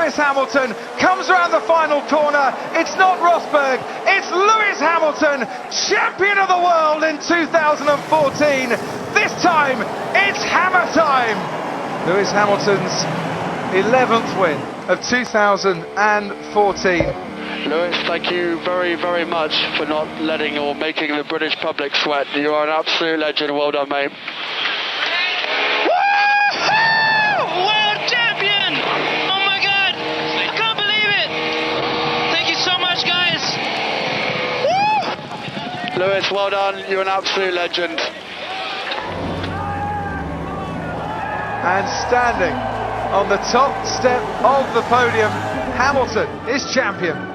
Lewis Hamilton comes around the final corner. It's not Rosberg, it's Lewis Hamilton, champion of the world in 2014. This time, it's hammer time. Lewis Hamilton's 11th win of 2014. Lewis, thank you very, very much for not letting or making the British public sweat. You are an absolute legend. Well done, mate. World champion! Oh my God! I can't believe it! Thank you so much, guys! Woo! Lewis, well done. You're an absolute legend. And standing on the top step of the podium, Hamilton is champion.